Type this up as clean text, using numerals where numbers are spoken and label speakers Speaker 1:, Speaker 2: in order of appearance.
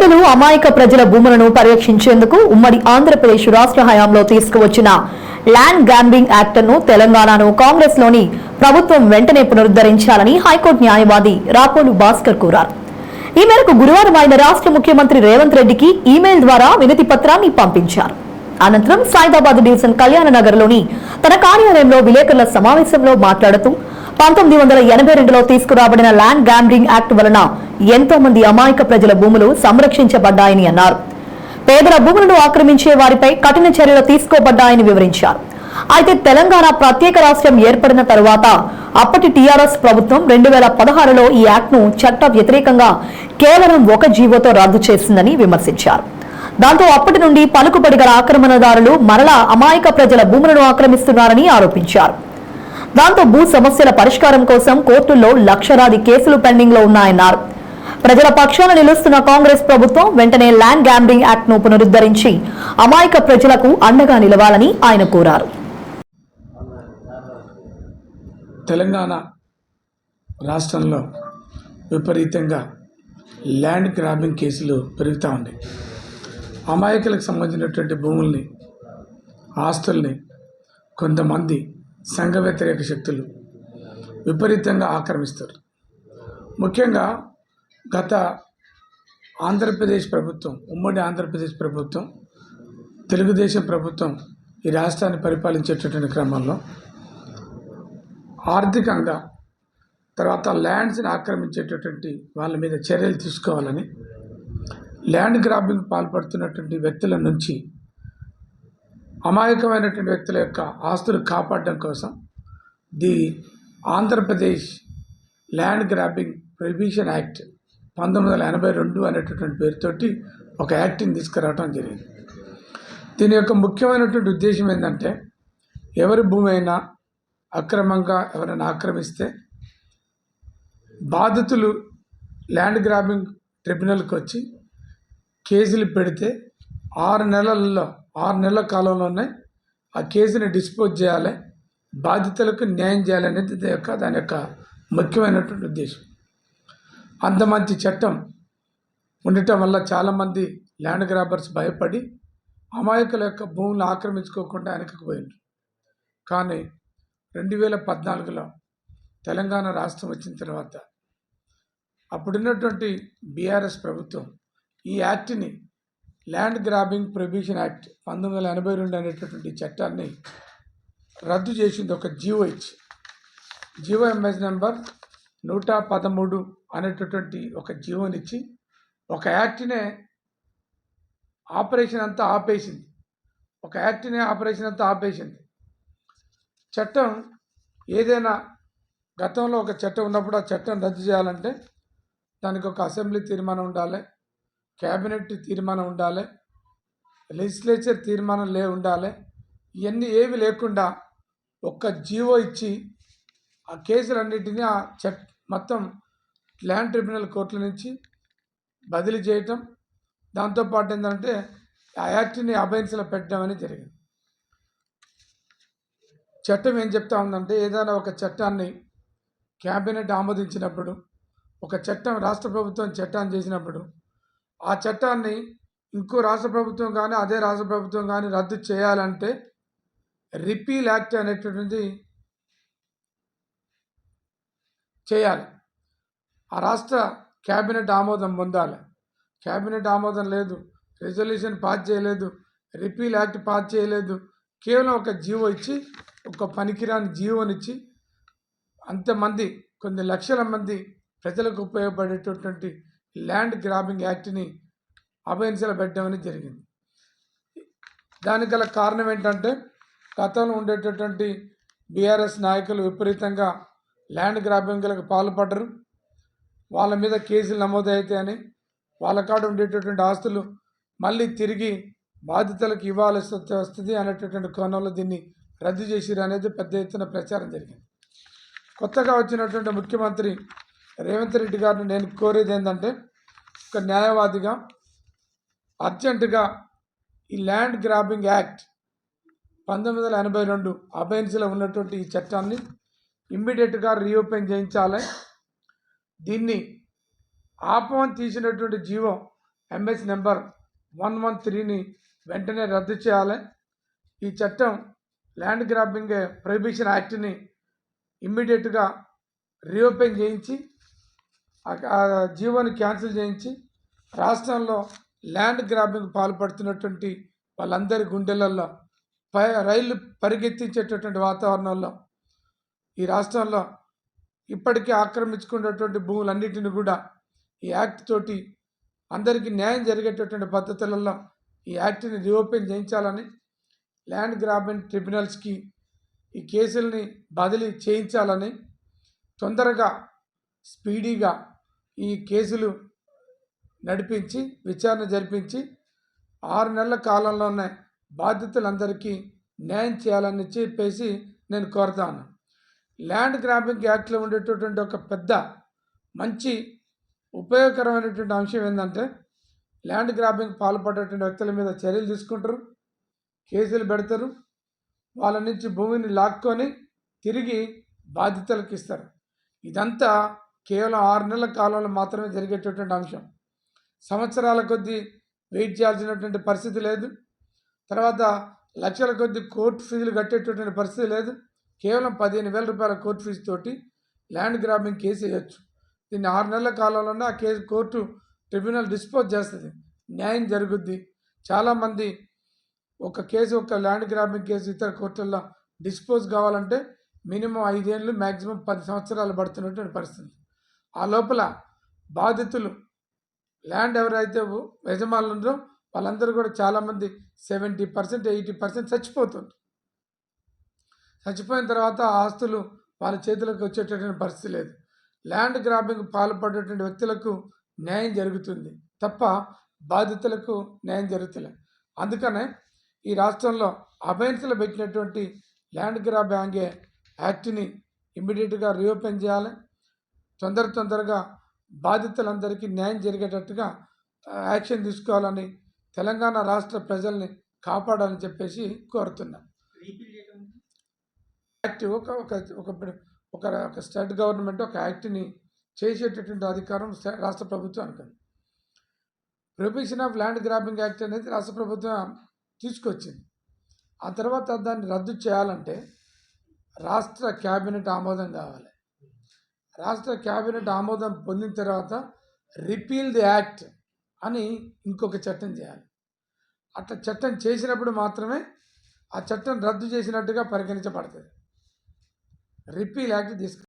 Speaker 1: పేదలు అమాయక ప్రజల భూములను పర్యవేక్షించేందుకు ఉమ్మడి ఆంధ్రప్రదేశ్ రాష్ట్ర హయాంలో తీసుకువచ్చిన ల్యాండ్ గ్రాబింగ్ యాక్ట్ను తెలంగాణను కాంగ్రెస్లోని ప్రభుత్వం వెంటనే పునరుద్ధరించాలని హైకోర్టు న్యాయవాది రాపోలు భాస్కర్ కోరారు. ఈ మేరకు గురువారం ఆయన రాష్ట్ర ముఖ్యమంత్రి రేవంత్ రెడ్డికి ఈమెయిల్ ద్వారా వినతి పత్రాన్ని పంపించారు. అనంతరం సైదాబాద్ డివిజన్ కళ్యాణ నగర్లోని తన కార్యాలయంలో విలేకరుల సమావేశంలో మాట్లాడుతూ 1982లో తీసుకురాబడిన ల్యాండ్ గ్రాబింగ్ యాక్ట్ వలన ఎంతో మంది అమాయక ప్రజల భూములు సంరక్షించబడ్డాయని అన్నారు. పేదల భూములను ఆక్రమించే వారిపై కఠిన చర్యలు తీసుకోబడ్డాయని వివరించారు. అయితే తెలంగాణ ప్రత్యేక రాష్ట్రం ఏర్పడిన తరువాత అప్పటి టీఆర్ఎస్ ప్రభుత్వం 2016లో ఈ యాక్ట్ను చట్ట వ్యతిరేకంగా కేవలం ఒక జీవోతో రద్దు చేసిందని విమర్శించారు. దాంతో అప్పటి నుండి పలుకుబడి గల ఆక్రమణదారులు మరలా అమాయక ప్రజల భూములను ఆక్రమిస్తున్నారని ఆరోపించారు. దాంతో భూ సమస్యల పరిష్కారం కోసం కోర్టుల్లో లక్షలాది కేసులు పెండింగ్ లో ఉన్నాయన్నారు. ప్రజల పక్షాన నిలుస్తున్న కాంగ్రెస్ ప్రభుత్వం వెంటనే ల్యాండ్ గ్రాబింగ్ యాక్ట్ ను పునరుద్ధరించి అమాయక ప్రజలకు అండగా నిలవాలని ఆయన కోరారు.
Speaker 2: తెలంగాణ రాష్ట్రంలో విపరీతంగా ల్యాండ్ గ్రాబింగ్ కేసులు పెరుగుతూ ఉన్నాయి. అమాయకులకు సంబంధించినటువంటి భూముల్ని, ఆస్తుల్ని కొంతమంది సంఘ వ్యతిరేక శక్తులు విపరీతంగా ఆక్రమిస్తారు. ముఖ్యంగా గత ఆంధ్రప్రదేశ్ ప్రభుత్వం, ఉమ్మడి ఆంధ్రప్రదేశ్ ప్రభుత్వం, తెలుగుదేశం ప్రభుత్వం ఈ రాష్ట్రాన్ని పరిపాలించేటటువంటి క్రమంలో ఆర్థికంగా తర్వాత ల్యాండ్స్ని ఆక్రమించేటటువంటి వాళ్ళ మీద చర్యలు తీసుకోవాలని ల్యాండ్ గ్రాబింగ్ పాల్పడుతున్నటువంటి వ్యక్తుల నుంచి అమాయకమైనటువంటి వ్యక్తుల యొక్క ఆస్తులు కాపాడడం కోసం the Andhra Pradesh land grabbing prohibition act 1982 అనేటటువంటి పేరుతోటి ఒక యాక్ట్ని తీసుకురావడం జరిగింది. దీని యొక్క ముఖ్యమైనటువంటి ఉద్దేశం ఏంటంటే, ఎవరి భూమి అయినా అక్రమంగా ఎవరైనా ఆక్రమిస్తే బాధితులు ల్యాండ్ గ్రాబింగ్ ట్రిబ్యునల్కి వచ్చి కేసులు పెడితే 6 నెలల కాలంలోనే ఆ కేసుని డిస్పోజ్ చేయాలి, బాధితులకు న్యాయం చేయాలనేది దాని యొక్క ముఖ్యమైనటువంటి ఉద్దేశం. అంత మంచి చట్టం ఉండటం వల్ల చాలామంది ల్యాండ్ గ్రాబర్స్ భయపడి అమాయకుల యొక్క భూములను ఆక్రమించుకోకుండా వెనకపోయారు. కానీ 2014లో తెలంగాణ రాష్ట్రం వచ్చిన తర్వాత అప్పుడున్నటువంటి బీఆర్ఎస్ ప్రభుత్వం ఈ యాక్ట్ని, ల్యాండ్ గ్రాబింగ్ ప్రొహిబిషన్ యాక్ట్ 1982 అనేటటువంటి చట్టాన్ని రద్దు చేసింది. ఒక జీవో ఇచ్చి, జీవో ఎంఎస్ నెంబర్ 113 అనేటటువంటి ఒక జీవోనిచ్చి ఒక యాక్ట్నే ఆపరేషన్ అంతా ఆపేసింది. చట్టం ఏదైనా గతంలో ఒక చట్టం ఉన్నప్పుడు ఆ చట్టం రద్దు చేయాలంటే దానికి ఒక అసెంబ్లీ తీర్మానం ఉండాలి, క్యాబినెట్ తీర్మానం ఉండాలి, లెజిస్లేచర్ తీర్మానం ఉండాలి. ఇవన్నీ ఏవి లేకుండా ఒక్క జీవో ఇచ్చి ఆ కేసులన్నింటినీ ఆ మొత్తం ల్యాండ్ ట్రిబ్యునల్ కోర్టుల నుంచి బదిలీ చేయటం, దాంతోపాటు ఏంటంటే ఆ యాక్ట్ని అబైన్స్లో పెట్టడం అనేది జరిగింది. చట్టం ఏం చెప్తా ఉందంటే, ఏదైనా ఒక చట్టాన్ని క్యాబినెట్ ఆమోదించినప్పుడు, ఒక చట్టం రాష్ట్ర ప్రభుత్వం చట్టాన్ని చేసినప్పుడు ఆ చట్టాన్ని ఇంకో రాష్ట్ర ప్రభుత్వం కానీ అదే రాష్ట్ర ప్రభుత్వం కానీ రద్దు చేయాలంటే రిపీల్ యాక్ట్ అనేటువంటిది చేయాలి. ఆ రాష్ట్ర క్యాబినెట్ ఆమోదం పొందాలి. క్యాబినెట్ ఆమోదం లేదు, రెజల్యూషన్ పాస్ చేయలేదు, రిపీల్ యాక్ట్ పాస్ చేయలేదు, కేవలం ఒక జీవో ఇచ్చి, ఒక పనికిరాని జీవోనిచ్చి అంతమంది, కొన్ని లక్షల మంది ప్రజలకు ఉపయోగపడేటటువంటి ల్యాండ్ గ్రాబింగ్ యాక్ట్ని అబైన్స్లో పెట్టడం అనేది జరిగింది. దానికి గల కారణం ఏంటంటే, గతంలో ఉండేటటువంటి బీఆర్ఎస్ నాయకులు విపరీతంగా ల్యాండ్ గ్రాబింగ్లకు పాల్పడ్డరు. వాళ్ళ మీద కేసులు నమోదవుతాయని, వాళ్ళ కాడ ఉండేటటువంటి ఆస్తులు మళ్ళీ తిరిగి బాధితులకు ఇవ్వాల్సి వస్తుంది అనేటటువంటి కోణంలో దీన్ని రద్దు చేసిరు అనేది పెద్ద ఎత్తున ప్రచారం జరిగింది. కొత్తగా వచ్చినటువంటి ముఖ్యమంత్రి రేవంత్ రెడ్డి గారిని నేను కోరేది ఏంటంటే, ఒక న్యాయవాదిగా అర్జెంటుగా ఈ ల్యాండ్ గ్రాబింగ్ యాక్ట్ 1982 అబైన్స్లో ఉన్నటువంటి ఈ చట్టాన్ని ఇమ్మీడియట్గా రీఓపెన్ చేయించాలి. దీన్ని ఆపమని తీసినటువంటి జీవో ఎంఎస్ నెంబర్ 113ని వెంటనే రద్దు చేయాలి. ఈ చట్టం ల్యాండ్ గ్రాబింగ్ ప్రొహిబిషన్ యాక్ట్ని ఇమ్మీడియట్గా రీఓపెన్ చేయించి ఆ జీవోని క్యాన్సిల్ చేయించి రాష్ట్రంలో ల్యాండ్ గ్రాబింగ్ పాల్పడుతున్నటువంటి వాళ్ళందరి గుండెలలో రైళ్లు పరిగెత్తించేటటువంటి వాతావరణంలో ఈ రాష్ట్రంలో ఇప్పటికే ఆక్రమించుకున్నటువంటి భూములన్నిటిని కూడా ఈ యాక్ట్ తోటి అందరికీ న్యాయం జరిగేటటువంటి పద్ధతులలో ఈ యాక్ట్ని రీఓపెన్ చేయించాలని, ల్యాండ్ గ్రాబింగ్ ట్రిబ్యునల్స్కి ఈ కేసుల్ని బదిలీ చేయించాలని, తొందరగా స్పీడీగా ఈ కేసులు నడిపించి విచారణ జరిపించి 6 నెలల కాలంలోనే బాధితులందరికీ న్యాయం చేయాలని చెప్పేసి నేను కోరుతాను. ల్యాండ్ గ్రాబింగ్ యాక్ట్లో ఉండేటటువంటి ఒక పెద్ద మంచి ఉపయోగకరమైనటువంటి అంశం ఏంటంటే, ల్యాండ్ గ్రాబింగ్ పాల్పడేటువంటి వ్యక్తుల మీద చర్యలు తీసుకుంటారు, కేసులు పెడతారు, వాళ్ళ నుంచి భూమిని లాక్కొని తిరిగి బాధితులకు ఇస్తారు. ఇదంతా కేవలం 6 నెలల కాలంలో మాత్రమే జరిగేటటువంటి అంశం. సంవత్సరాల కొద్దీ వెయిట్ చేయాల్సినటువంటి పరిస్థితి లేదు. తర్వాత లక్షల కొద్దీ కోర్టు ఫీజులు కట్టేటటువంటి పరిస్థితి లేదు. కేవలం 15,000 రూపాయల కోర్టు ఫీజు తోటి ల్యాండ్ గ్రాబింగ్ కేసు వేయచ్చు. దీన్ని 6 నెలల కాలంలోనే ఆ కేసు కోర్టు ట్రిబ్యునల్ డిస్పోజ్ చేస్తుంది, న్యాయం జరుగుద్ది. చాలామంది ఒక ల్యాండ్ గ్రాబింగ్ కేసు ఇతర కోర్టుల్లో డిస్పోజ్ కావాలంటే మినిమం 5 ఏళ్ళు, మ్యాక్సిమం 10 సంవత్సరాలు పడుతున్నటువంటి పరిస్థితి. ఆ లోపల బాధితులు ల్యాండ్ ఎవరైతే యజమానులు ఉన్నారో వాళ్ళందరూ కూడా చాలామంది 70%, 80% చచ్చిపోతుంది. చచ్చిపోయిన తర్వాత ఆస్తులు వాళ్ళ చేతులకు వచ్చేటటువంటి పరిస్థితి లేదు. ల్యాండ్ గ్రాబింగ్ పాల్పడేటువంటి వ్యక్తులకు న్యాయం జరుగుతుంది తప్ప బాధితులకు న్యాయం జరుగుతలేదు. అందుకనే ఈ రాష్ట్రంలో అబైన్స్లో పెట్టినటువంటి ల్యాండ్ గ్రాబింగ్ యాక్ట్ని ఇమ్మీడియట్గా రీఓపెన్ చేయాలి. తొందరగా బాధితులందరికీ న్యాయం జరిగేటట్టుగా యాక్షన్ తీసుకోవాలని, తెలంగాణ రాష్ట్ర ప్రజల్ని కాపాడాలని చెప్పేసి కోరుతున్నాం. యాక్ట్ ఒక స్టేట్ గవర్నమెంట్ ఒక యాక్ట్ని చేసేటటువంటి అధికారం రాష్ట్ర ప్రభుత్వానికి. Prohibition of land grabbing act అనేది రాష్ట్ర ప్రభుత్వం తీసుకొచ్చింది. ఆ తర్వాత దాన్ని రద్దు చేయాలంటే రాష్ట్ర క్యాబినెట్ ఆమోదం కావాలి. రాష్ట్ర క్యాబినెట్ ఆమోదం పొందిన తర్వాత రిపీల్ ది యాక్ట్ అని ఇంకొక చట్టం చేయాలి. అట్లా చట్టం చేసినప్పుడు మాత్రమే ఆ చట్టం రద్దు చేసినట్టుగా పరిగణించబడుతుంది. Repeal act